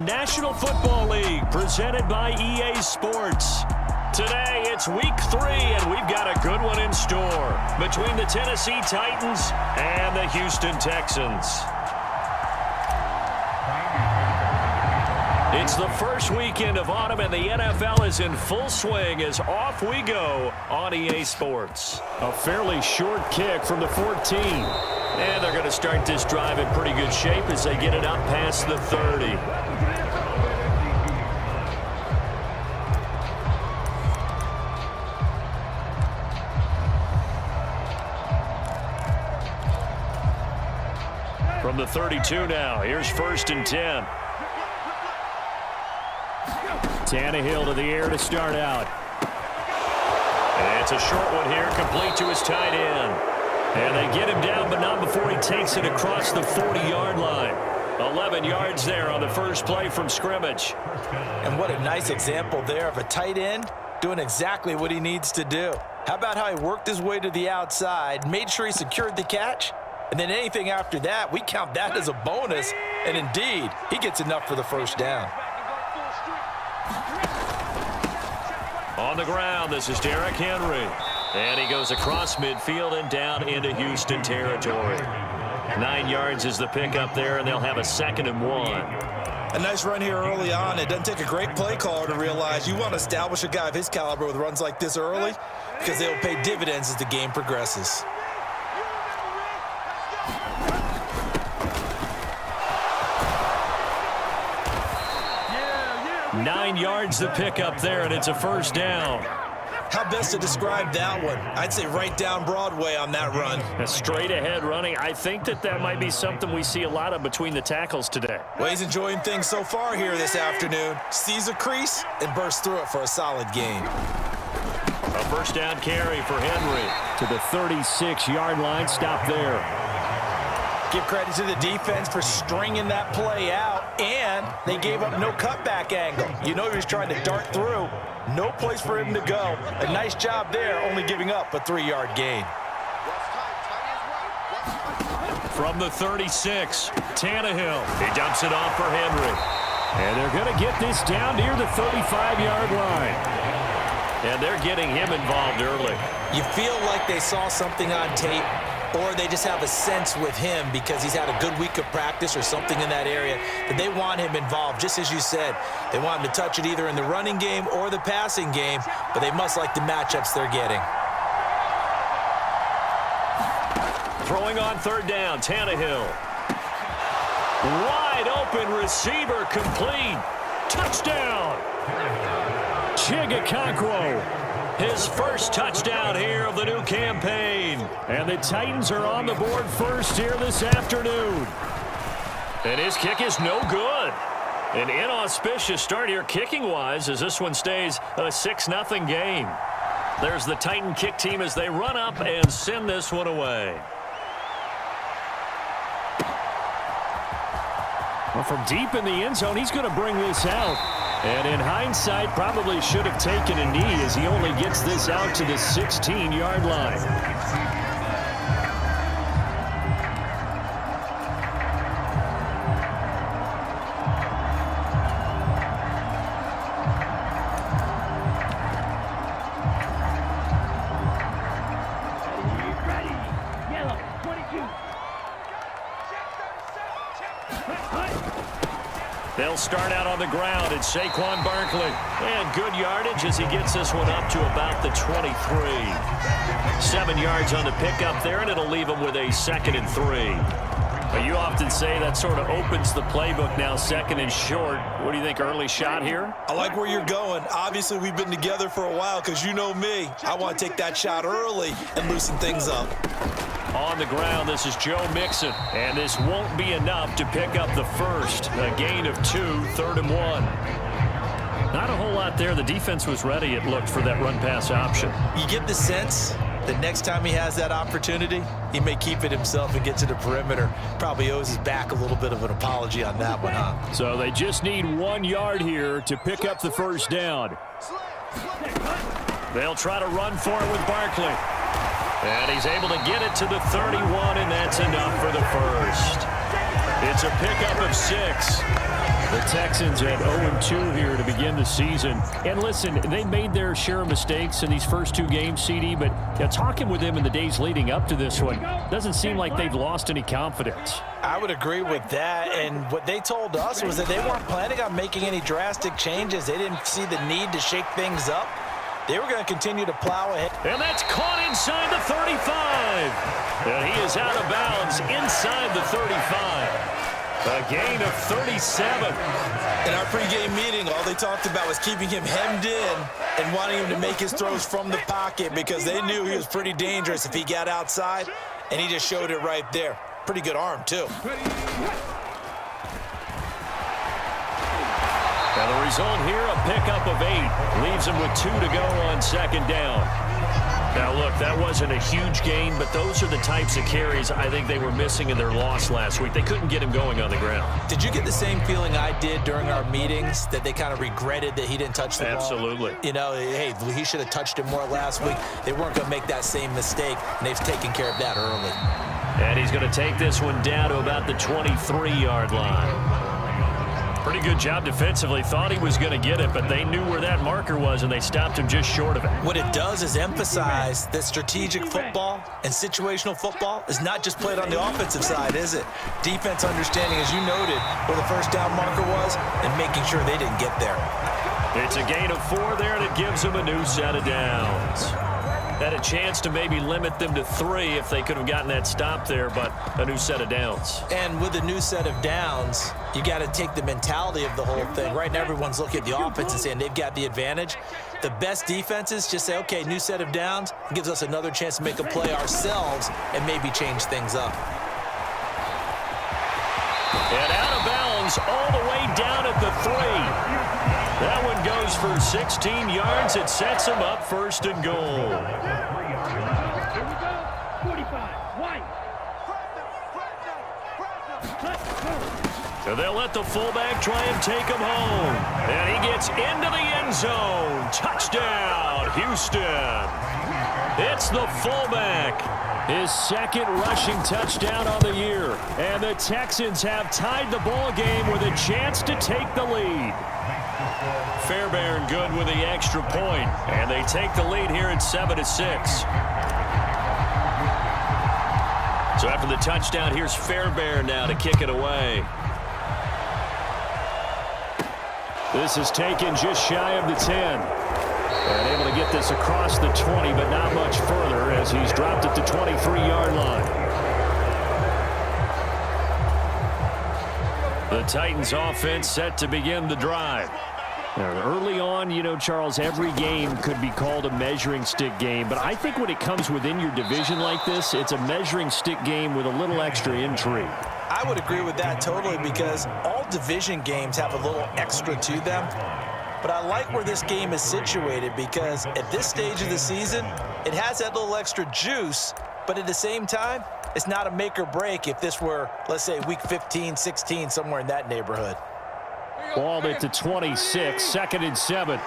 National Football League, presented by EA Sports. Today, it's week 3, and we've got a good one in store between the Tennessee Titans and the Houston Texans. It's the first weekend of autumn, and the NFL is in full swing as off we go on EA Sports. A fairly short kick from the 14. And they're going to start this drive in pretty good shape as they get it up past the 30. From the 32 now, here's 1st and 10. Tannehill to the air to start out. And it's a short one here, complete to his tight end. And they get him down, but not before he takes it across the 40-yard line. 11 yards there on the first play from scrimmage. And what a nice example there of a tight end doing exactly what he needs to do. How about how he worked his way to the outside, made sure he secured the catch, and then anything after that, we count that as a bonus. And indeed, he gets enough for the first down. On the ground, this is Derrick Henry. And he goes across midfield and down into Houston territory. 9 yards is the pickup there, and they'll have a 2nd and 1. A nice run here early on. It doesn't take a great play caller to realize you want to establish a guy of his caliber with runs like this early because they'll pay dividends as the game progresses. Yeah. 9 yards the pickup there, and it's a first down. How best to describe that one? I'd say right down Broadway on that run. A straight ahead running. I think that might be something we see a lot of between the tackles today. Well, he's enjoying things so far here this afternoon. Sees a crease and bursts through it for a solid gain. A first down carry for Henry. To the 36-yard line. Stop there. Give credit to the defense for stringing that play out, and they gave up no cutback angle. You know he was trying to dart through. No place for him to go. A nice job there, only giving up a 3-yard gain. From the 36, Tannehill. He dumps it off for Henry. And they're going to get this down near the 35-yard line. And they're getting him involved early. You feel like they saw something on tape, or they just have a sense with him because he's had a good week of practice or something in that area that they want him involved. Just as you said, they want him to touch it either in the running game or the passing game, but they must like the matchups they're getting. Throwing on 3rd down, Tannehill. Wide open receiver, complete. Touchdown. Chigakonkwo. His first touchdown here of the new campaign. And the Titans are on the board first here this afternoon. And his kick is no good. An inauspicious start here kicking-wise as this one stays a 6-0 game. There's the Titan kick team as they run up and send this one away. Well, from deep in the end zone, he's going to bring this out. And in hindsight, probably should have taken a knee as he only gets this out to the 16-yard line. They'll start out on the ground. It's Saquon Barkley. And good yardage as he gets this one up to about the 23. 7 yards on the pickup there, and it'll leave him with a 2nd and 3. But you often say that sort of opens the playbook now, 2nd and short. What do you think, early shot here? I like where you're going. Obviously, we've been together for a while because you know me. I want to take that shot early and loosen things up. On the ground, this is Joe Mixon, and this won't be enough to pick up the first. A gain of 2, 3rd and 1. Not a whole lot there. The defense was ready, it looked, for that run-pass option. You get the sense that next time he has that opportunity, he may keep it himself and get to the perimeter. Probably owes his back a little bit of an apology on that one, huh? So they just need 1 yard here to pick up the first down. They'll try to run for it with Barkley. And he's able to get it to the 31, and that's enough for the first. It's a pickup of 6. The Texans at 0-2 here to begin the season. And listen, they made their share of mistakes in these first two games, CD, but talking with them in the days leading up to this one, doesn't seem like they've lost any confidence. I would agree with that, and what they told us was that they weren't planning on making any drastic changes. They didn't see the need to shake things up. They were going to continue to plow ahead. And that's caught inside the 35. And he is out of bounds inside the 35. A gain of 37. In our pregame meeting, all they talked about was keeping him hemmed in and wanting him to make his throws from the pocket because they knew he was pretty dangerous if he got outside, and he just showed it right there. Pretty good arm, too. Now the result here, a pickup of 8. Leaves him with 2 to go on second down. Now, look, that wasn't a huge gain, but those are the types of carries I think they were missing in their loss last week. They couldn't get him going on the ground. Did you get the same feeling I did during our meetings, that they kind of regretted that he didn't touch the ball? Absolutely. You know, hey, he should have touched it more last week. They weren't going to make that same mistake, and they've taken care of that early. And he's going to take this one down to about the 23-yard line. Pretty good job defensively. Thought he was going to get it, but they knew where that marker was, and they stopped him just short of it. What it does is emphasize that strategic football and situational football is not just played on the offensive side, is it? Defense understanding, as you noted, where the first down marker was and making sure they didn't get there. It's a gain of 4 there, and it gives them a new set of downs. Had a chance to maybe limit them to 3 if they could have gotten that stop there, but a new set of downs. And with a new set of downs, you got to take the mentality of the whole thing. Right now, everyone's looking at the offense and saying they've got the advantage. The best defenses just say, okay, new set of downs, gives us another chance to make a play ourselves and maybe change things up. And out of bounds all the way down at the 3. That one goes for 16 yards. It sets him up first and goal. So they'll let the fullback try and take him home. And he gets into the end zone. Touchdown, Houston. It's the fullback. His second rushing touchdown on the year. And the Texans have tied the ball game with a chance to take the lead. Fairbairn good with the extra point, and they take the lead here at 7-6. So after the touchdown, here's Fairbairn now to kick it away. This is taken just shy of the 10. And able to get this across the 20, but not much further as he's dropped at the 23-yard line. The Titans offense set to begin the drive. Now, early on, you know, Charles, every game could be called a measuring stick game, but I think when it comes within your division like this, it's a measuring stick game with a little extra intrigue. I would agree with that totally, because all division games have a little extra to them. But I like where this game is situated, because at this stage of the season, it has that little extra juice, but at the same time, it's not a make or break if this were, let's say, week 15, 16, somewhere in that neighborhood. Ball at the 26, 2nd and 7.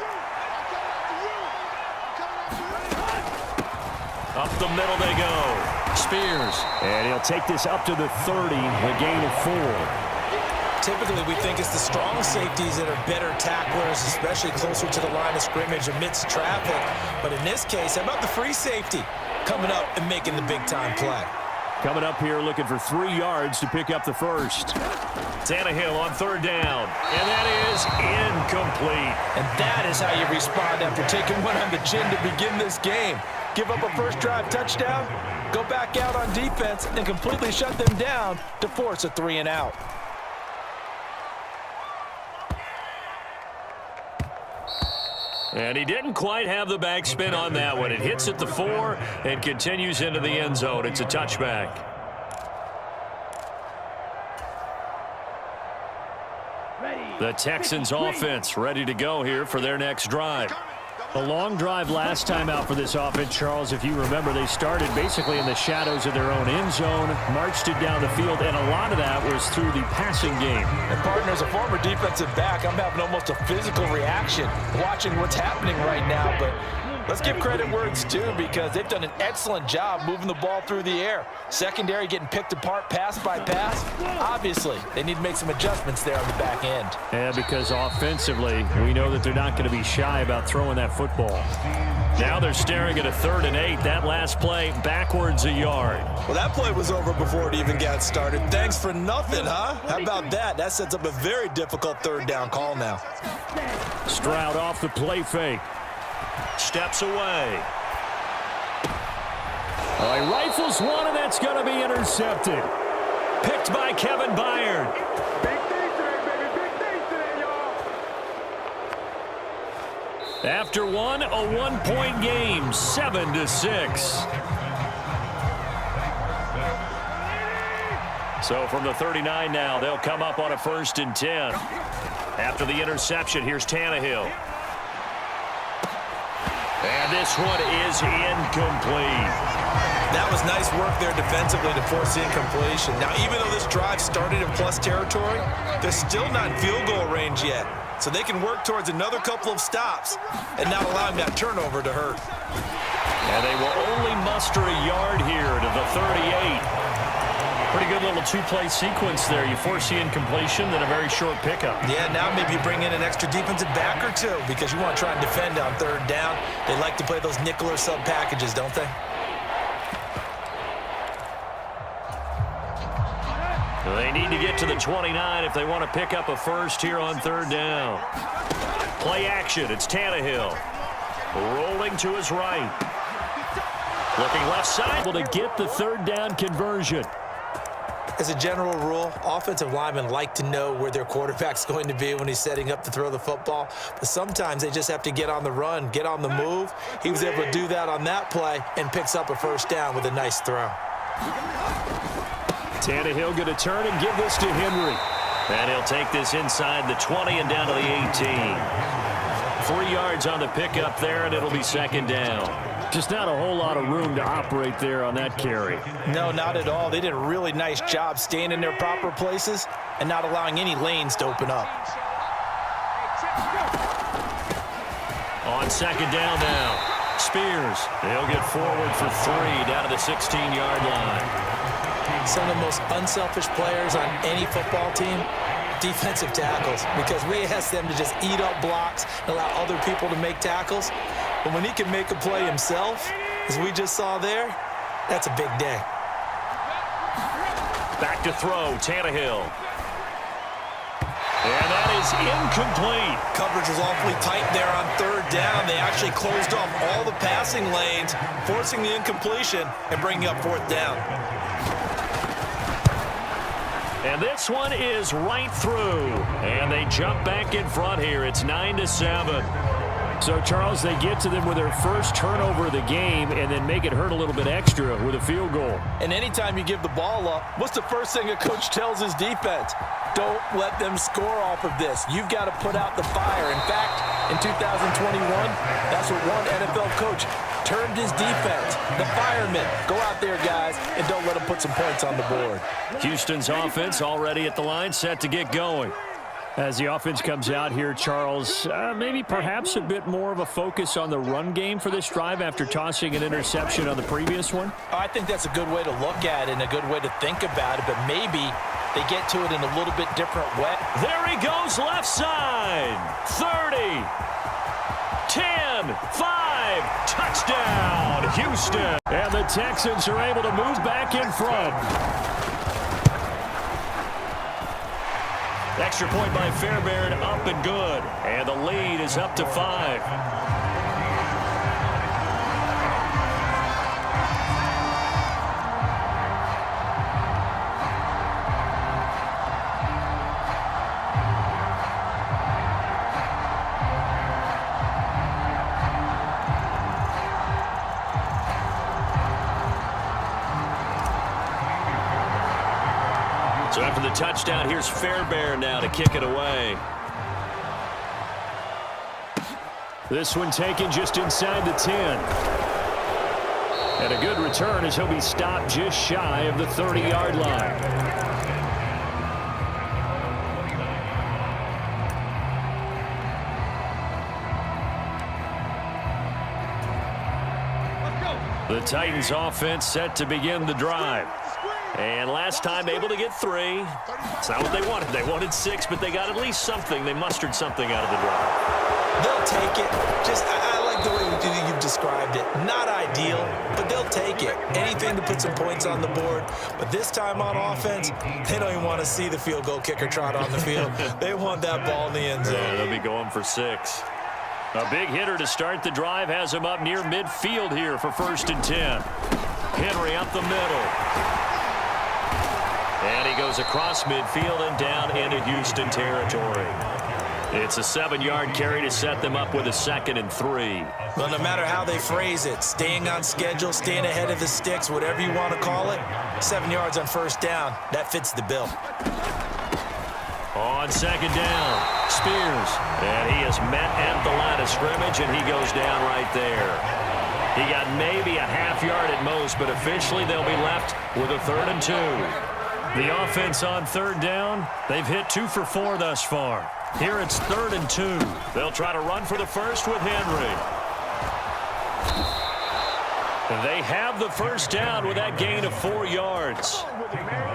Up the middle they go. Spears. And he'll take this up to the 30, a gain of 4. Typically, we think it's the strong safeties that are better tacklers, especially closer to the line of scrimmage amidst traffic. But in this case, how about the free safety coming up and making the big-time play? Coming up here looking for 3 yards to pick up the first. Tannehill on 3rd down, and that is incomplete. And that is how you respond after taking one on the chin to begin this game. Give up a first drive touchdown, go back out on defense, and completely shut them down to force a 3-and-out. And he didn't quite have the backspin on that one. It hits at the 4 and continues into the end zone. It's a touchback. The Texans offense ready to go here for their next drive. A long drive last time out for this offense, Charles. If you remember, they started basically in the shadows of their own end zone, marched it down the field, and a lot of that was through the passing game. And partner, as a former defensive back, I'm having almost a physical reaction watching what's happening right now. But Let's give credit where it's due because they've done an excellent job moving the ball through the air. Secondary getting picked apart pass by pass. Obviously, they need to make some adjustments there on the back end. Yeah, because offensively, we know that they're not going to be shy about throwing that football. Now they're staring at a 3rd and 8. That last play, backwards a yard. Well, that play was over before it even got started. Thanks for nothing, huh? How about that? That sets up a very difficult 3rd down call now. Stroud off the play fake. Steps away. He rifles one, and that's going to be intercepted. Picked by Kevin Byard. After one, a 1-point game, 7-6. So from the 39 now, they'll come up on a 1st and 10. After the interception, here's Tannehill. And this one is incomplete. That was nice work there defensively to force the incompletion. Now, even though this drive started in plus territory, they're still not in field goal range yet. So they can work towards another couple of stops and not allowing that turnover to hurt. And they will only muster a yard here to the 38. Pretty good little 2-play sequence there. You force the incompletion, then a very short pickup. Yeah, now maybe you bring in an extra defensive back or two because you want to try and defend on 3rd down. They like to play those nickel or sub packages, don't they? They need to get to the 29 if they want to pick up a 1st here on 3rd down. Play action. It's Tannehill. Rolling to his right. Looking left side. Able to get the 3rd down conversion. As a general rule, offensive linemen like to know where their quarterback's going to be when he's setting up to throw the football. But sometimes they just have to get on the run, get on the move. He was able to do that on that play and picks up a 1st down with a nice throw. Tannehill going to turn and give this to Henry. And he'll take this inside the 20 and down to the 18. 3 yards on the pickup there, and it'll be 2nd down. Just not a whole lot of room to operate there on that carry. No, not at all. They did a really nice job staying in their proper places and not allowing any lanes to open up. On 2nd down now, Spears. They'll get forward for 3 down to the 16-yard line. Some of the most unselfish players on any football team, defensive tackles, because we ask them to just eat up blocks and allow other people to make tackles. But when he can make a play himself, as we just saw there, that's a big day. Back to throw, Tannehill. And that is incomplete. Coverage was awfully tight there on 3rd down. They actually closed off all the passing lanes, forcing the incompletion and bringing up 4th down. And this one is right through. And they jump back in front here. It's 9-7. So, Charles, they get to them with their first turnover of the game and then make it hurt a little bit extra with a field goal. And anytime you give the ball up, what's the first thing a coach tells his defense? Don't let them score off of this. You've got to put out the fire. In fact, in 2021, that's what one NFL coach termed his defense, the firemen. Go out there, guys, and don't let them put some points on the board. Houston's offense already at the line, set to get going. As the offense comes out here, Charles, maybe perhaps a bit more of a focus on the run game for this drive after tossing an interception on the previous one? I think that's a good way to look at it and a good way to think about it, but maybe they get to it in a little bit different way. There he goes, left side. 30, 10, 5, touchdown, Houston. And the Texans are able to move back in front. Extra point by Fairbairn, up and good. And the lead is up to 5. So after the touchdown, here's Fairbairn now to kick it away. This one taken just inside the 10. And a good return as he'll be stopped just shy of the 30-yard line. The Titans offense set to begin the drive. And last time able to get 3. It's not what they wanted. They wanted 6, but they got at least something. They mustered something out of the drive. They'll take it. I like the way you've described it. Not ideal, but they'll take it. Anything to put some points on the board. But this time on offense, they don't even want to see the field goal kicker trot on the field. They want that ball in the end zone. Yeah, they'll be going for 6. A big hitter to start the drive has him up near midfield here for 1st and 10. Henry up the middle. And he goes across midfield and down into Houston territory. It's a 7-yard carry to set them up with a 2nd and 3. Well, no matter how they phrase it, staying on schedule, staying ahead of the sticks, whatever you want to call it, 7 yards on 1st down, that fits the bill. On 2nd down, Spears. And he is met at the line of scrimmage, and he goes down right there. He got maybe a half yard at most, but officially they'll be left with a 3rd and 2. The offense on 3rd down, they've hit 2 for 4 thus far. Here it's 3rd and 2. They'll try to run for the first with Henry. They have the 1st down with that gain of 4 yards.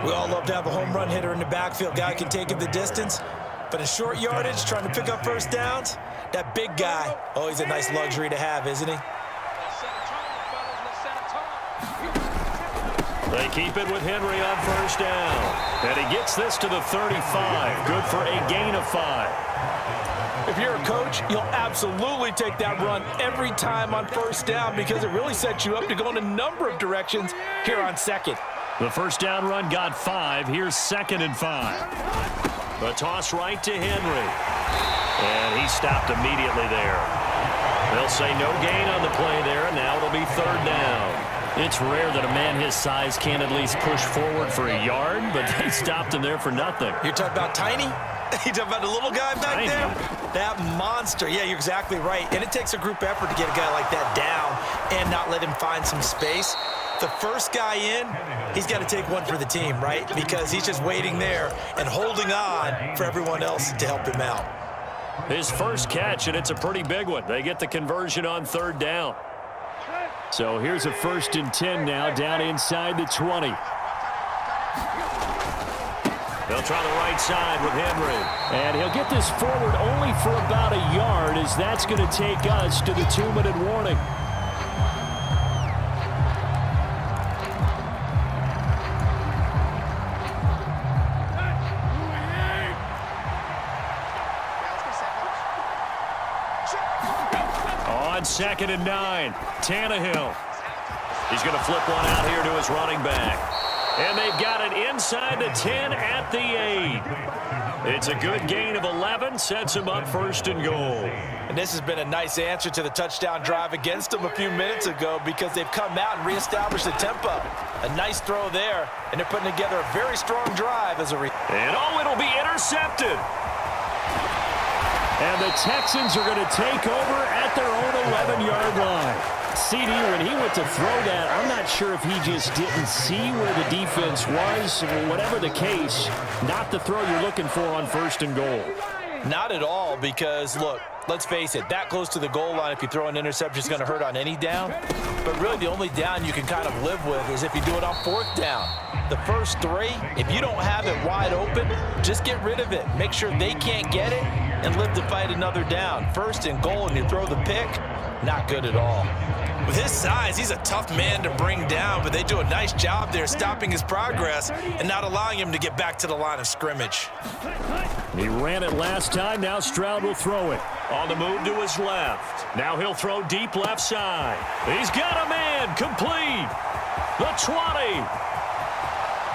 We all love to have a home run hitter in the backfield. Guy can take it the distance. But in short yardage, trying to pick up 1st downs, that big guy, he's a nice luxury to have, isn't he? They keep it with Henry on 1st down. And he gets this to the 35. Good for a gain of 5. If you're a coach, you'll absolutely take that run every time on 1st down because it really sets you up to go in a number of directions here on 2nd. The 1st down run got 5. Here's 2nd and 5. A toss right to Henry. And he stopped immediately there. They'll say no gain on the play there, and now it'll be 3rd down. It's rare that a man his size can't at least push forward for a yard, but they stopped him there for nothing. You're talking about Tiny? You talking about the little guy back Tiny. there? That monster. Yeah, you're exactly right. And it takes a group effort to get a guy like that down and not let him find some space. The first guy in, he's got to take one for the team, right? Because he's just waiting there and holding on for everyone else to help him out. His first catch, and it's a pretty big one. They get the conversion on 3rd down. So here's a 1st and 10 now, down inside the 20. They'll try the right side with Henry. And he'll get this forward only for about a yard, as that's going to take us to the 2-minute warning. On 2nd and 9, Tannehill. He's going to flip one out here to his running back. And they've got it inside the 10 at the 8. It's a good gain of 11, sets him up 1st and goal. And this has been a nice answer to the touchdown drive against them a few minutes ago because they've come out and reestablished the tempo. A nice throw there, and they're putting together a very strong drive as a And it'll be intercepted. And the Texans are going to take over at their own 11-yard line. CD, when he went to throw that, I'm not sure if he just didn't see where the defense was. Whatever the case, not the throw you're looking for on 1st and goal. Not at all, because, look, let's face it, that close to the goal line, if you throw an interception, is going to hurt on any down. But really, the only down you can kind of live with is if you do it on 4th down. The first 3, if you don't have it wide open, just get rid of it. Make sure they can't get it and live to fight another down. 1st and goal, and you throw the pick, not good at all. With his size, he's a tough man to bring down, but they do a nice job there stopping his progress and not allowing him to get back to the line of scrimmage. He ran it last time. Now Stroud will throw it. On the move to his left. Now he'll throw deep left side. He's got a man. Complete. The 20.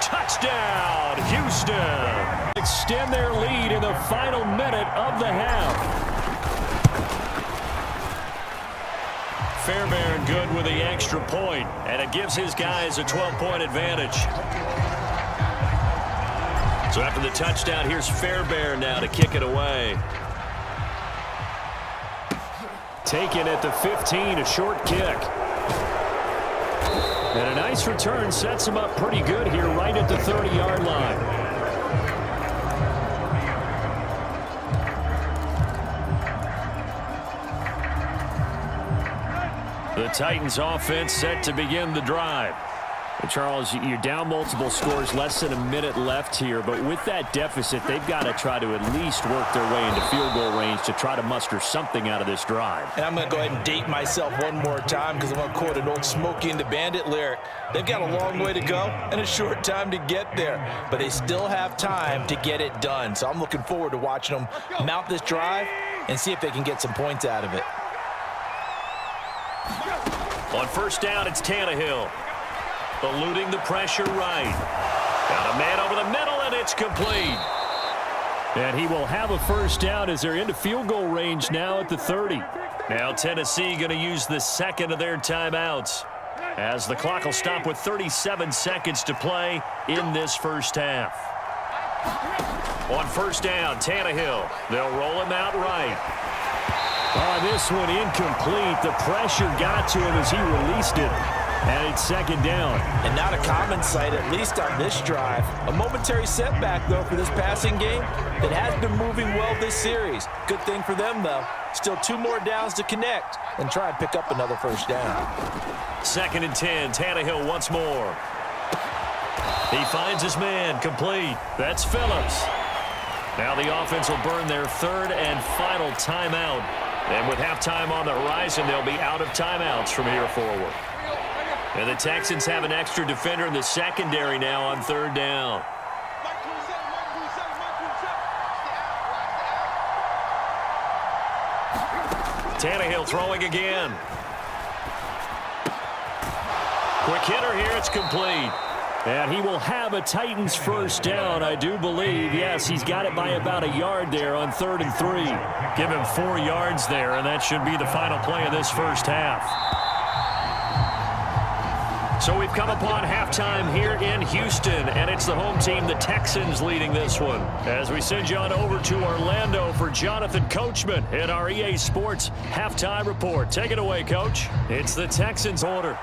Touchdown, Houston. Extend their lead in the final minute of the half. Fairbairn good with the extra point, and it gives his guys a 12-point advantage. So after the touchdown, here's Fairbairn now to kick it away. Taken at the 15, a short kick. And a nice return sets him up pretty good here right at the 30-yard line. The Titans offense set to begin the drive. And Charles, you're down multiple scores, less than a minute left here, but with that deficit, they've got to try to at least work their way into field goal range to try to muster something out of this drive. And I'm going to go ahead and date myself one more time because I'm going to quote an old Smokey and the Bandit lyric. They've got a long way to go and a short time to get there, but they still have time to get it done. So I'm looking forward to watching them mount this drive and see if they can get some points out of it. On first down, it's Tannehill. Eluding the pressure right. Got a man over the middle, and it's complete. And he will have a first down as they're into field goal range now at the 30. Now Tennessee going to use the second of their timeouts, as the clock will stop with 37 seconds to play in this first half. On first down, Tannehill. They'll roll him out right. Oh, this one incomplete. The pressure got to him as he released it. And it's second down. And not a common sight, at least on this drive. A momentary setback, though, for this passing game that has been moving well this series. Good thing for them, though. Still 2 more downs to connect and try and pick up another first down. Second and 10, Tannehill once more. He finds his man, complete. That's Phillips. Now the offense will burn their third and final timeout. And with halftime on the horizon, they'll be out of timeouts from here forward. And the Texans have an extra defender in the secondary now on third down. Tannehill throwing again. Quick hitter here, it's complete. And he will have a Titans first down, I do believe. Yes, he's got it by about a yard there on 3rd and 3. Give him 4 yards there, and that should be the final play of this first half. So we've come upon halftime here in Houston, and it's the home team, the Texans, leading this one. As we send you on over to Orlando for Jonathan Coachman in our EA Sports halftime report. Take it away, Coach. It's the Texans' order.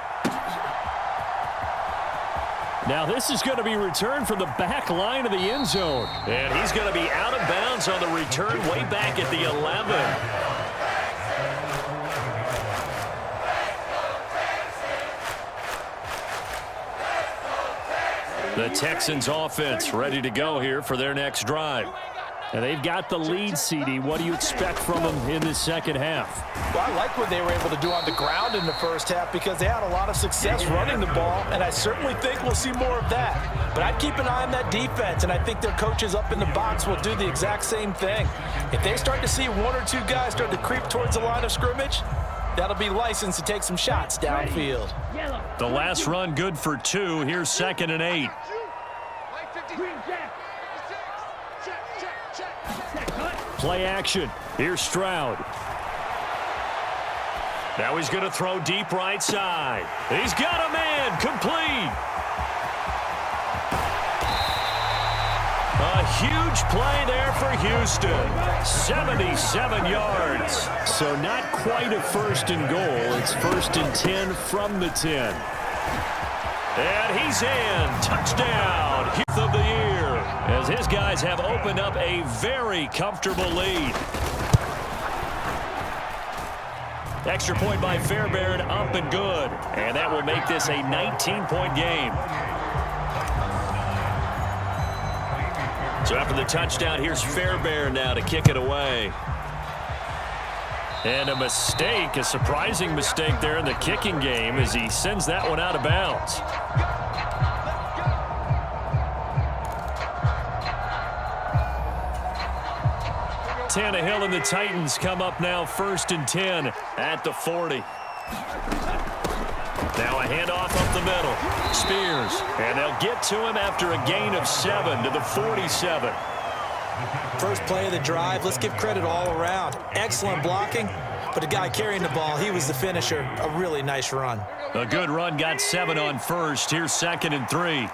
Now this is going to be returned from the back line of the end zone. And he's going to be out of bounds on the return way back at the 11. The Texans offense ready to go here for their next drive. And they've got the lead, CD. What do you expect from them in the second half? Well, I like what they were able to do on the ground in the first half because they had a lot of success running the ball, and I certainly think we'll see more of that. But I'd keep an eye on that defense, and I think their coaches up in the box will do the exact same thing. If they start to see 1 or 2 guys start to creep towards the line of scrimmage, that'll be licensed to take some shots downfield. The last run good for 2. Here's 2nd and 8. Play action. Here's Stroud. Now he's going to throw deep right side. He's got a man, complete. A huge play there for Houston. 77 yards. So not quite a 1st and goal. It's 1st and 10 from the 10. And he's in. Touchdown. Hit of the year. As his guys have opened up a very comfortable lead. Extra point by Fairbairn, up and good. And that will make this a 19-point game. So after the touchdown, here's Fairbairn now to kick it away. And a mistake, a surprising mistake there in the kicking game as he sends that one out of bounds. Tannehill and the Titans come up now 1st and 10 at the 40. Now a handoff up the middle. Spears. And they'll get to him after a gain of 7 to the 47. First play of the drive, let's give credit all around. Excellent blocking, but the guy carrying the ball, he was the finisher. A really nice run. A good run, got 7 on first. Here's 2nd and 3.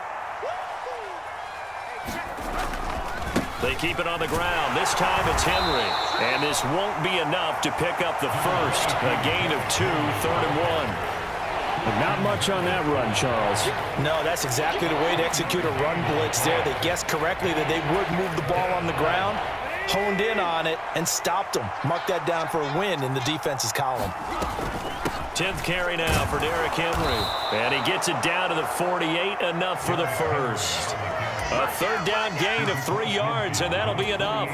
They keep it on the ground. This time it's Henry. And this won't be enough to pick up the first. A gain of 2, 3rd and 1. But not much on that run, Charles. No, that's exactly the way to execute a run blitz there. They guessed correctly that they would move the ball on the ground, honed in on it, and stopped them. Mark that down for a win in the defense's column. 10th carry now for Derrick Henry. And he gets it down to the 48, enough for the first. A third down gain of 3 yards, and that'll be enough.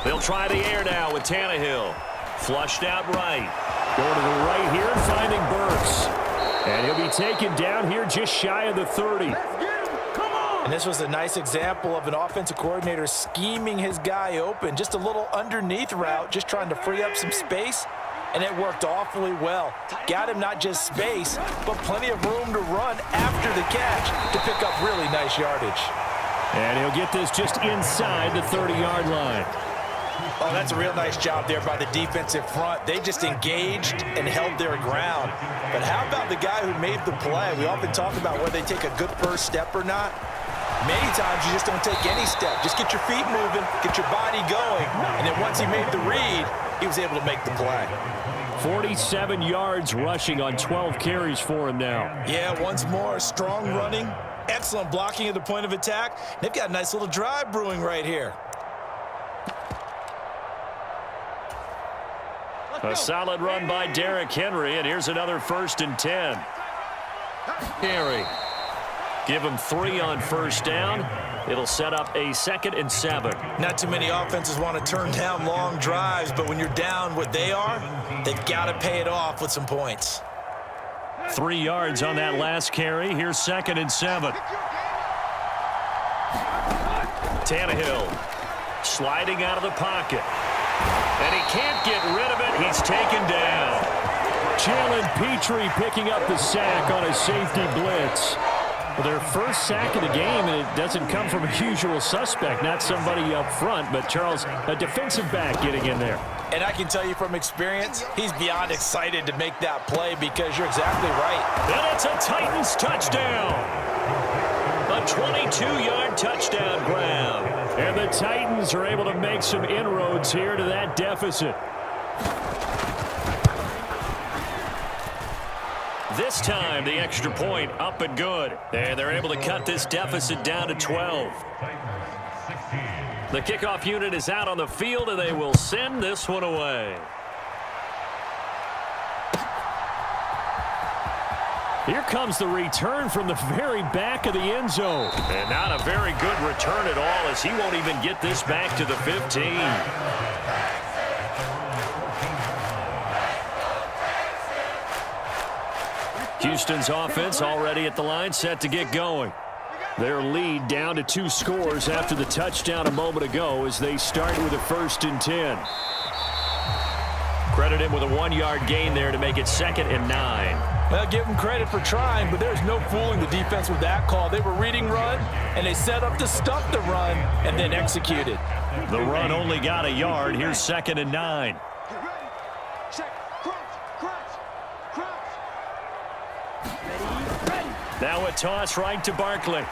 They'll try the air now with Tannehill. Flushed out right. Going to the right here and finding Burks. And he'll be taken down here just shy of the 30. And this was a nice example of an offensive coordinator scheming his guy open. Just a little underneath route, just trying to free up some space. And it worked awfully well. Got him not just space, but plenty of room to run after the catch to pick up really nice yardage. And he'll get this just inside the 30-yard line. Oh, that's a real nice job there by the defensive front. They just engaged and held their ground. But how about the guy who made the play? We often talk about whether they take a good first step or not. Many times you just don't take any step. Just get your feet moving, get your body going, and then once he made the read, he was able to make the play. 47 yards rushing on 12 carries for him now. Yeah, once more, strong running, excellent blocking at the point of attack. They've got a nice little drive brewing right here. A solid run by Derrick Henry, and here's another 1st and 10. Henry. Give him 3 on first down. It'll set up a 2nd and 7. Not too many offenses want to turn down long drives, but when you're down what they are, they've got to pay it off with some points. 3 yards on that last carry. Here's 2nd and 7. Tannehill sliding out of the pocket. And he can't get rid of it. He's taken down. Jalen Petrie picking up the sack on a safety blitz. Well, their first sack of the game, and it doesn't come from a usual suspect, not somebody up front, but Charles, a defensive back getting in there. And I can tell you from experience, he's beyond excited to make that play because you're exactly right. And it's a Titans touchdown. A 22-yard touchdown grab. And the Titans are able to make some inroads here to that deficit. This time, the extra point up and good. And they're able to cut this deficit down to 12. The kickoff unit is out on the field, and they will send this one away. Here comes the return from the very back of the end zone. And not a very good return at all, as he won't even get this back to the 15. Houston's offense already at the line, set to get going. Their lead down to 2 scores after the touchdown a moment ago as they start with a 1st and 10. Credit him with a 1-yard gain there to make it 2nd and 9. Well, give him credit for trying, but there's no fooling the defense with that call. They were reading run, and they set up to stop the run and then executed. The run only got a yard. Here's 2nd and 9. Now a toss right to Barkley.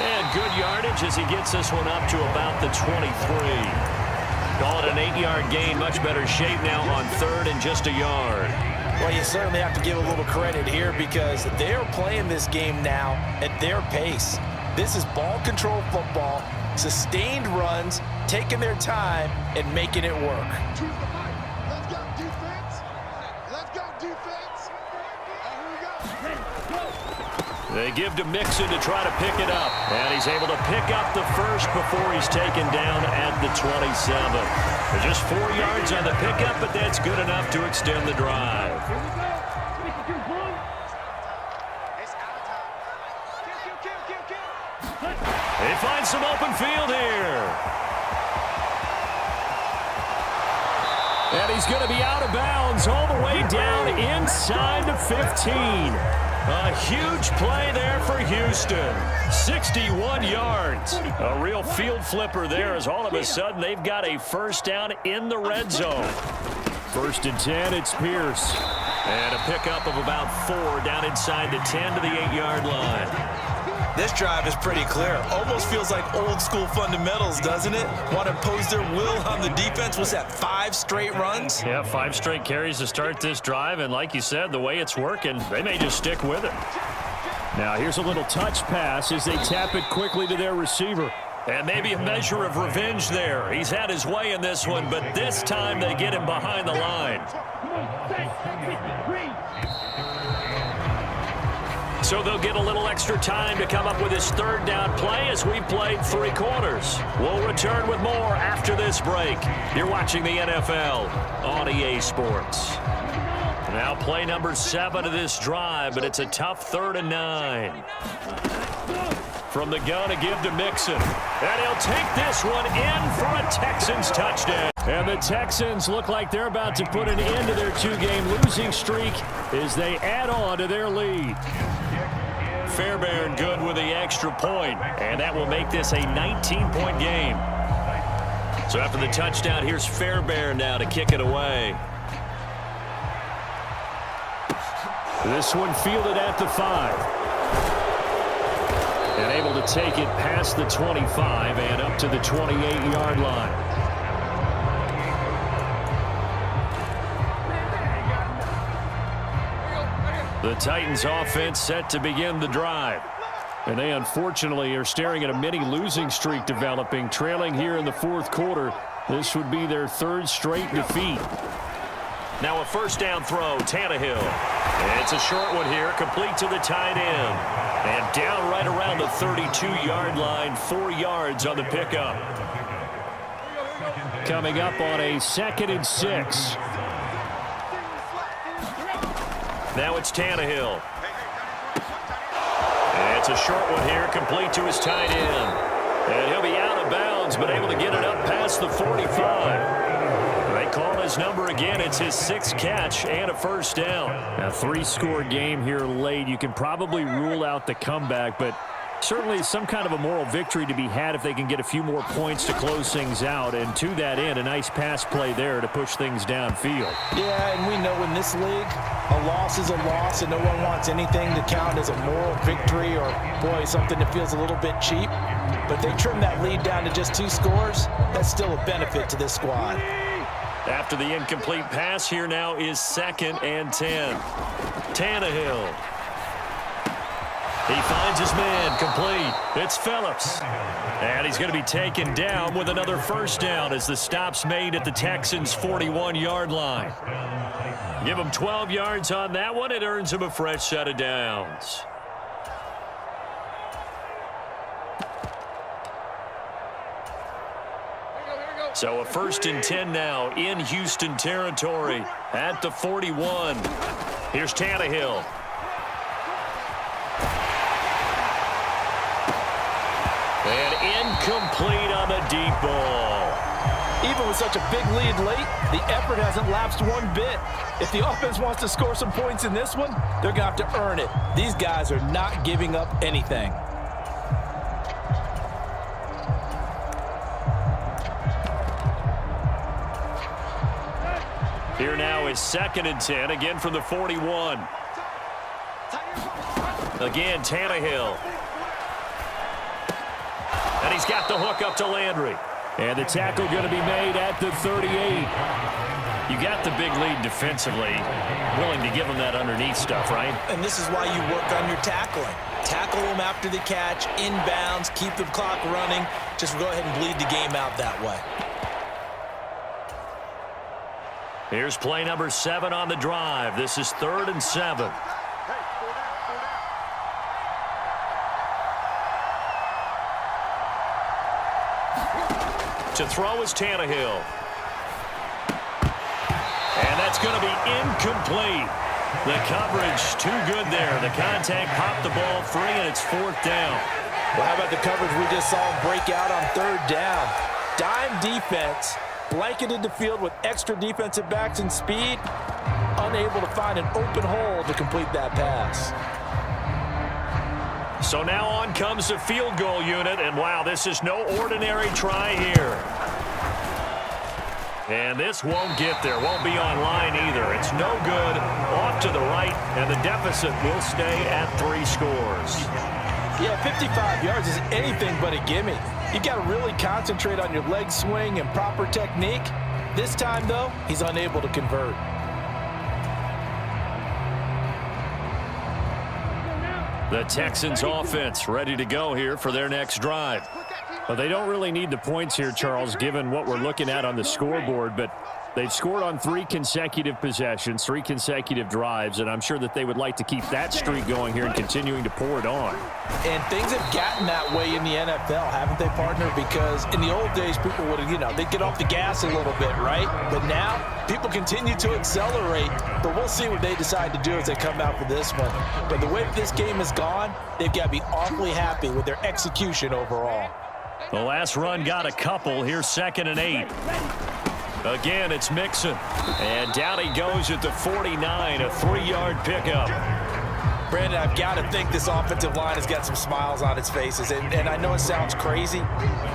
And good yardage as he gets this one up to about the 23. Call it an 8-yard gain. Much better shape now on 3rd and just a yard. Well, you certainly have to give a little credit here because they're playing this game now at their pace. This is ball control football, sustained runs, taking their time and making it work. Let's go defense. Let's go defense. They give to Mixon to try to pick it up. And he's able to pick up the first before he's taken down at the 27. There's just 4 yards on the pickup, but that's good enough to extend the drive. They find some open field here. And he's going to be out of bounds all the way down inside the 15. A huge play there for Houston. 61 yards. A real field flipper there as all of a sudden they've got a first down in the red zone. 1st and 10, it's Pierce. And a pickup of about 4 down inside the 10 to the 8-yard line. This drive is pretty clear. Almost feels like old school fundamentals, doesn't it? Want to impose their will on the defense. Was that 5 straight runs? Yeah, 5 straight carries to start this drive. And like you said, the way it's working, they may just stick with it. Now here's a little touch pass as they tap it quickly to their receiver. And maybe a measure of revenge there. He's had his way in this one, but this time they get him behind the line. So they'll get a little extra time to come up with his third down play as we've played 3 quarters. We'll return with more after this break. You're watching the NFL on EA Sports. Now play number 7 of this drive, but it's a tough 3rd and 9. From the gun to give to Mixon. And he'll take this one in for a Texans touchdown. And the Texans look like they're about to put an end to their 2-game losing streak as they add on to their lead. Fairbairn good with the extra point, and that will make this a 19-point game. So after the touchdown, here's Fairbairn now to kick it away. This one fielded at the 5. And able to take it past the 25 and up to the 28-yard line. The Titans offense set to begin the drive. And they unfortunately are staring at a mini losing streak developing, trailing here in the 4th quarter. This would be their 3rd straight defeat. Now a first down throw, Tannehill. It's a short one here, complete to the tight end. And down right around the 32-yard line, 4 yards on the pickup. Coming up on a 2nd and 6. Now it's Tannehill. And it's a short one here, complete to his tight end. And he'll be out of bounds, but able to get it up past the 45. They call his number again. It's his 6th catch and a first down. A 3-score game here late. You can probably rule out the comeback, but certainly some kind of a moral victory to be had if they can get a few more points to close things out. And to that end, a nice pass play there to push things downfield. Yeah, and we know in this league, a loss is a loss, and no one wants anything to count as a moral victory or, boy, something that feels a little bit cheap. But they trim that lead down to just 2 scores. That's still a benefit to this squad. After the incomplete pass, here now is 2nd and 10. Tannehill. He finds his man, complete. It's Phillips. And he's going to be taken down with another first down as the stop's made at the Texans' 41-yard line. Give him 12 yards on that one. It earns him a fresh set of downs. So a 1st and 10 now in Houston territory at the 41. Here's Tannehill. And incomplete on the deep ball. Even with such a big lead late, the effort hasn't lapsed one bit. If the offense wants to score some points in this one, they're going to have to earn it. These guys are not giving up anything. Here now is 2nd and 10, again from the 41. Again, Tannehill. And he's got the hook up to Landry. And the tackle going to be made at the 38. You got the big lead defensively. Willing to give them that underneath stuff, right? And this is why you work on your tackling. Tackle them after the catch, inbounds, keep the clock running. Just go ahead and bleed the game out that way. Here's play number 7 on the drive. This is 3rd and 7. To throw is Tannehill. And that's going to be incomplete. The coverage too good there. The contact popped the ball free, and it's 4th down. Well, how about the coverage we just saw him break out on 3rd down? Dime defense. Blanketed the field with extra defensive backs and speed, unable to find an open hole to complete that pass. So now on comes the field goal unit, and wow, this is no ordinary try here. And this won't get there, won't be on line either. It's no good, off to the right, and the deficit will stay at 3 scores. Yeah, 55 yards is anything but a gimme. You got to really concentrate on your leg swing and proper technique. This time, though, he's unable to convert. The Texans offense ready to go here for their next drive. Well, they don't really need the points here, Charles, given what we're looking at on the scoreboard, but they've scored on 3 consecutive possessions, 3 consecutive drives, and I'm sure that they would like to keep that streak going here and continuing to pour it on. And things have gotten that way in the NFL, haven't they, partner? Because in the old days, people would, they'd get off the gas a little bit, right? But now, people continue to accelerate, but we'll see what they decide to do as they come out for this one. But the way that this game has gone, they've got to be awfully happy with their execution overall. The last run got a couple. Here's 2nd and 8. Again, it's Mixon. And down he goes at the 49, a 3-yard pickup. Brandon, I've got to think this offensive line has got some smiles on its faces. And I know it sounds crazy,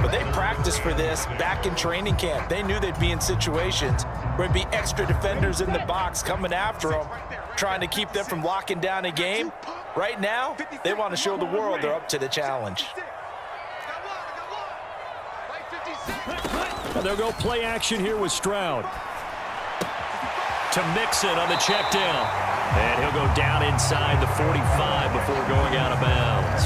but they practiced for this back in training camp. They knew they'd be in situations where there'd be extra defenders in the box coming after them, trying to keep them from locking down a game. Right now, they want to show the world they're up to the challenge. They'll go play action here with Stroud. To Mixon on the check down. And he'll go down inside the 45 before going out of bounds.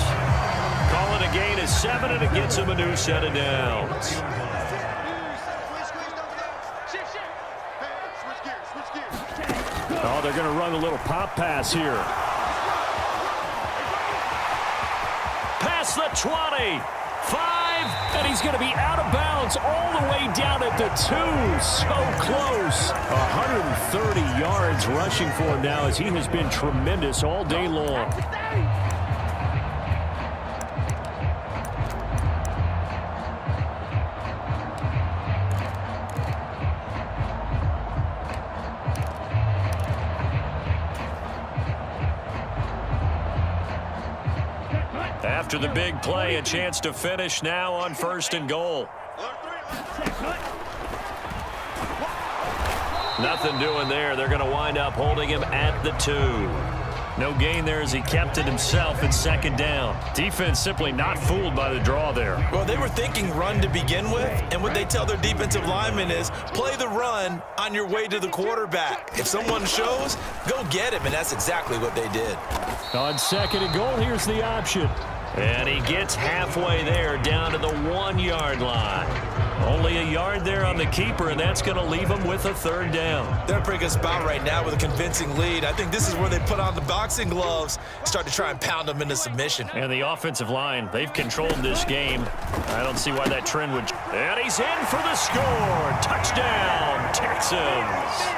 Calling a gain of 7, and it gets him a new set of downs. Oh, they're going to run a little pop pass here. Past the 20. 5, and he's going to be out of bounds all the way down at the 2. So close. 130 yards rushing for him now as he has been tremendous all day long. After the big play, a chance to finish now on 1st and goal. Nothing doing there. They're going to wind up holding him at the 2. No gain there as he kept it himself at 2nd down. Defense simply not fooled by the draw there. Well, they were thinking run to begin with, and what they tell their defensive linemen is play the run on your way to the quarterback. If someone shows, go get him, and that's exactly what they did. On 2nd and goal, here's the option. And he gets halfway there, down to the 1-yard line. Only a yard there on the keeper, and that's going to leave him with a 3rd down. They're in a pretty good spot right now with a convincing lead. I think this is where they put on the boxing gloves, start to try and pound them into submission. And the offensive line, they've controlled this game. I don't see why that trend would... And he's in for the score. Touchdown, Texans.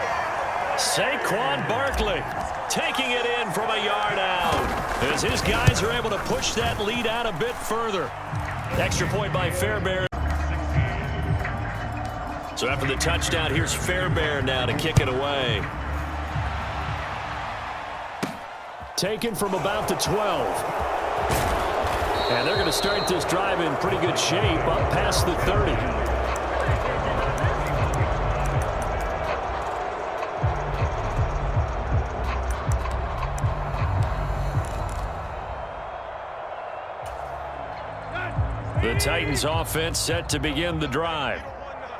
Saquon Barkley taking it in from a yard out as his guys are able to push that lead out a bit further. Extra point by Fairbairn. So after the touchdown, here's Fairbairn now to kick it away. Taken from about the 12. And they're going to start this drive in pretty good shape up past the 30. The Titans offense set to begin the drive.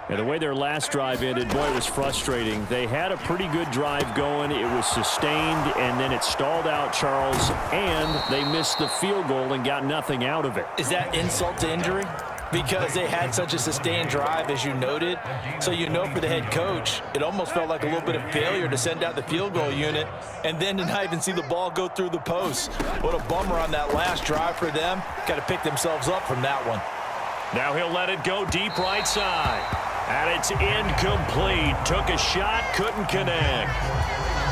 And the way their last drive ended, boy, it was frustrating. They had a pretty good drive going. It was sustained, and then it stalled out, Charles, and they missed the field goal and got nothing out of it. Is that insult to injury? Because they had such a sustained drive, as you noted. So for the head coach, it almost felt like a little bit of failure to send out the field goal unit and then to not even see the ball go through the post. What a bummer on that last drive for them. Got to pick themselves up from that one. Now he'll let it go deep right side. And it's incomplete. Took a shot, couldn't connect.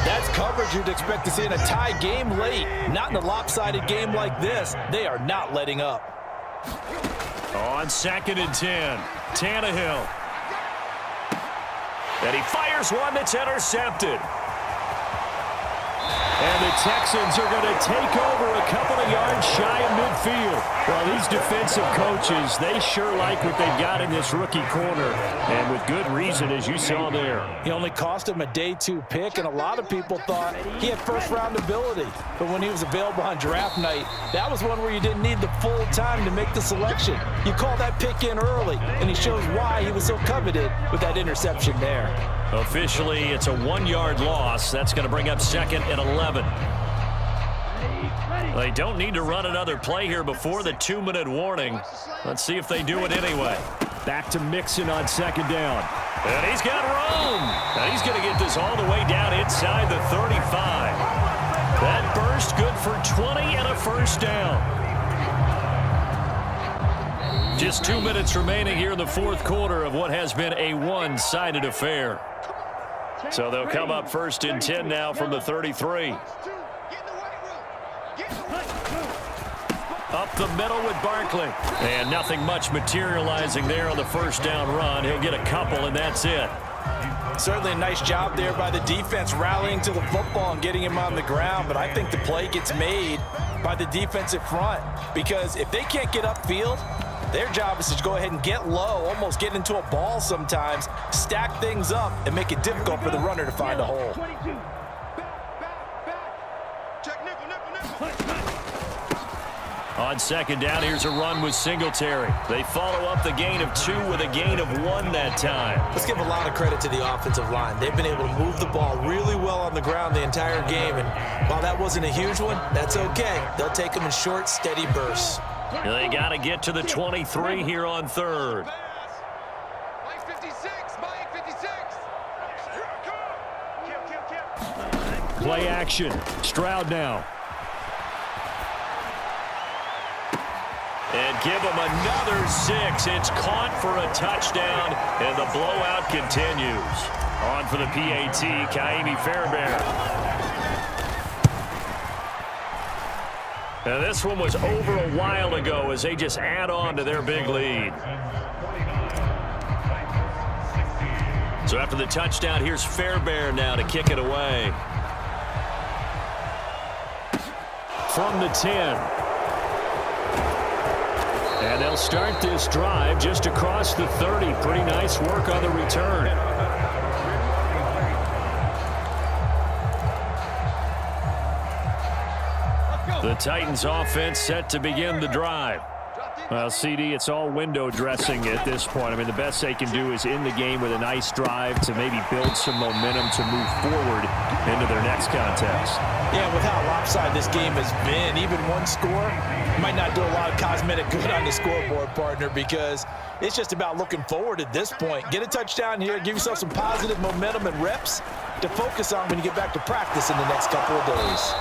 That's coverage you'd expect to see in a tie game late. Not in a lopsided game like this. They are not letting up. On 2nd and 10, Tannehill. And he fires one that's intercepted. And the Texans are going to take over a couple of yards shy of midfield. Well, these defensive coaches, they sure like what they've got in this rookie corner. And with good reason, as you saw there. He only cost him a day 2 pick, and a lot of people thought he had first-round ability. But when he was available on draft night, that was one where you didn't need the full time to make the selection. You call that pick in early, and he shows why he was so coveted with that interception there. Officially, it's a 1-yard loss. That's going to bring up 2nd and 11. They don't need to run another play here before the 2-minute warning. Let's see if they do it anyway. Back to Mixon on second down. And he's got room. And he's going to get this all the way down inside the 35. That burst good for 20 and a first down. Just 2 minutes remaining here in the fourth quarter of what has been a one-sided affair. So they'll come up first and 10 now from the 33. Up the middle with Barkley. And nothing much materializing there on the first down run. He'll get a couple, and that's it. Certainly a nice job there by the defense rallying to the football and getting him on the ground. But I think the play gets made by the defensive front. Because if they can't get upfield, their job is to go ahead and get low, almost get into a ball sometimes, stack things up, and make it difficult for the runner to find a hole. On second down, here's a run with Singletary. They follow up the gain of 2 with a gain of 1 that time. Let's give a lot of credit to the offensive line. They've been able to move the ball really well on the ground the entire game. And while that wasn't a huge one, that's okay. They'll take them in short, steady bursts. They got to get to the 23 here on third. Mike 56, Mike 56. Play action. Stroud now. And give him another 6. It's caught for a touchdown, and the blowout continues. On for the PAT, Kaimi Fairbairn. Now this one was over a while ago as they just add on to their big lead. So after the touchdown, here's Fairbairn now to kick it away. From the 10. And they'll start this drive just across the 30. Pretty nice work on the return. The Titans offense set to begin the drive. Well, CD, it's all window dressing at this point. I mean, the best they can do is in the game with a nice drive to maybe build some momentum to move forward into their next contest. Yeah, with how lopsided this game has been, even one score might not do a lot of cosmetic good on the scoreboard, partner, because it's just about looking forward at this point. Get a touchdown here, give yourself some positive momentum and reps to focus on when you get back to practice in the next couple of days.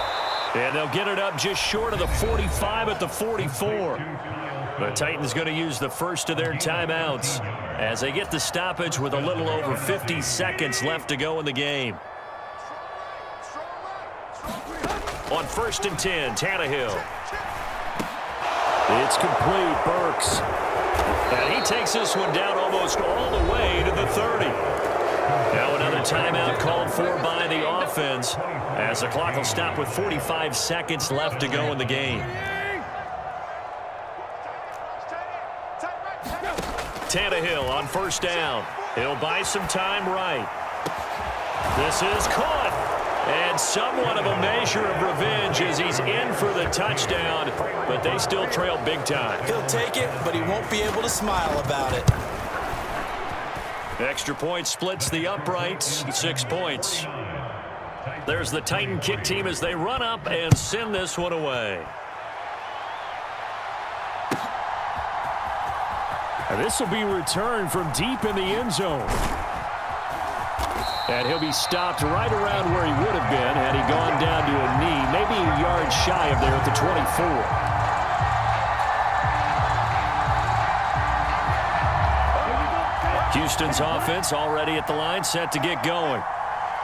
And they'll get it up just short of the 45 at the 44. The Titans going to use the first of their timeouts as they get the stoppage with a little over 50 seconds left to go in the game. On 1st and 10, Tannehill. It's complete, Burks. And he takes this one down almost all the way to the 30. Now another timeout called for by the offense as the clock will stop with 45 seconds left to go in the game. Tannehill on 1st down. He'll buy some time right. This is caught. And somewhat of a measure of revenge as he's in for the touchdown, but they still trail big time. He'll take it, but he won't be able to smile about it. Extra point splits the uprights, 6 points. There's the Titan kick team as they run up and send this one away. And this will be returned from deep in the end zone. And he'll be stopped right around where he would have been had he gone down to a knee, maybe a yard shy of there at the 24. Houston's offense already at the line, set to get going.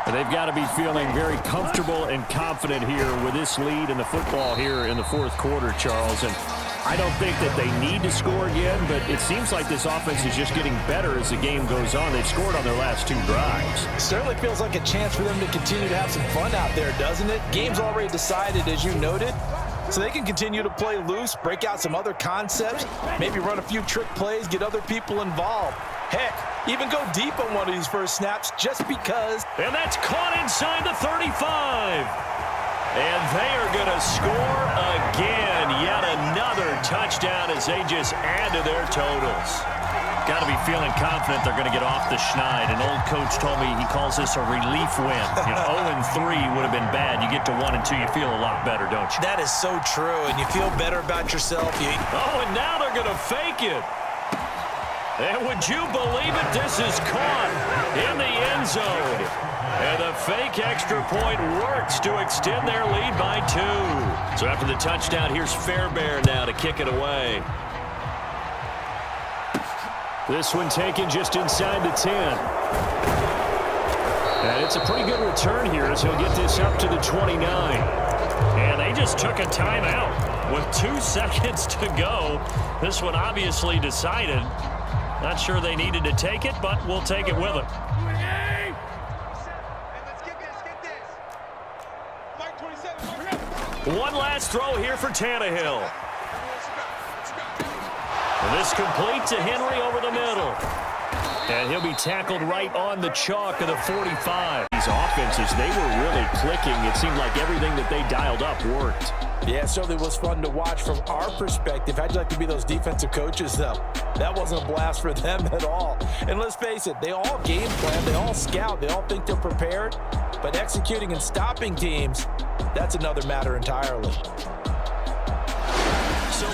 And they've got to be feeling very comfortable and confident here with this lead in the football here in the fourth quarter, Charles. And I don't think that they need to score again, but it seems like this offense is just getting better as the game goes on. They've scored on their last 2 drives. Certainly feels like a chance for them to continue to have some fun out there, doesn't it? Game's already decided, as you noted, so they can continue to play loose, break out some other concepts, maybe run a few trick plays, get other people involved. Heck, even go deep on one of these first snaps just because. And that's caught inside the 35. And they are going to score again. Yet another touchdown as they just add to their totals. Got to be feeling confident they're going to get off the schneid. An old coach told me he calls this a relief win. 0-3 would have been bad. You get to 1-2, you feel a lot better, don't you? That is so true, and you feel better about yourself. Oh, and now they're going to fake it. And would you believe it? This is caught in the end zone. And the fake extra point works to extend their lead by 2. So after the touchdown, here's Fairbairn now to kick it away. This one taken just inside the 10. And it's a pretty good return here as he'll get this up to the 29. And they just took a timeout with 2 seconds to go. This one obviously decided. Not sure they needed to take it, but we'll take it with them. One last throw here for Tannehill. And this complete to Henry over the middle. And he'll be tackled right on the chalk of the 45. These offenses, they were really clicking. It seemed like everything that they dialed up worked. Yeah, it certainly was fun to watch from our perspective. How'd you like to be those defensive coaches, though? That wasn't a blast for them at all. And let's face it, they all game plan, they all scout, they all think they're prepared. But executing and stopping teams, that's another matter entirely. So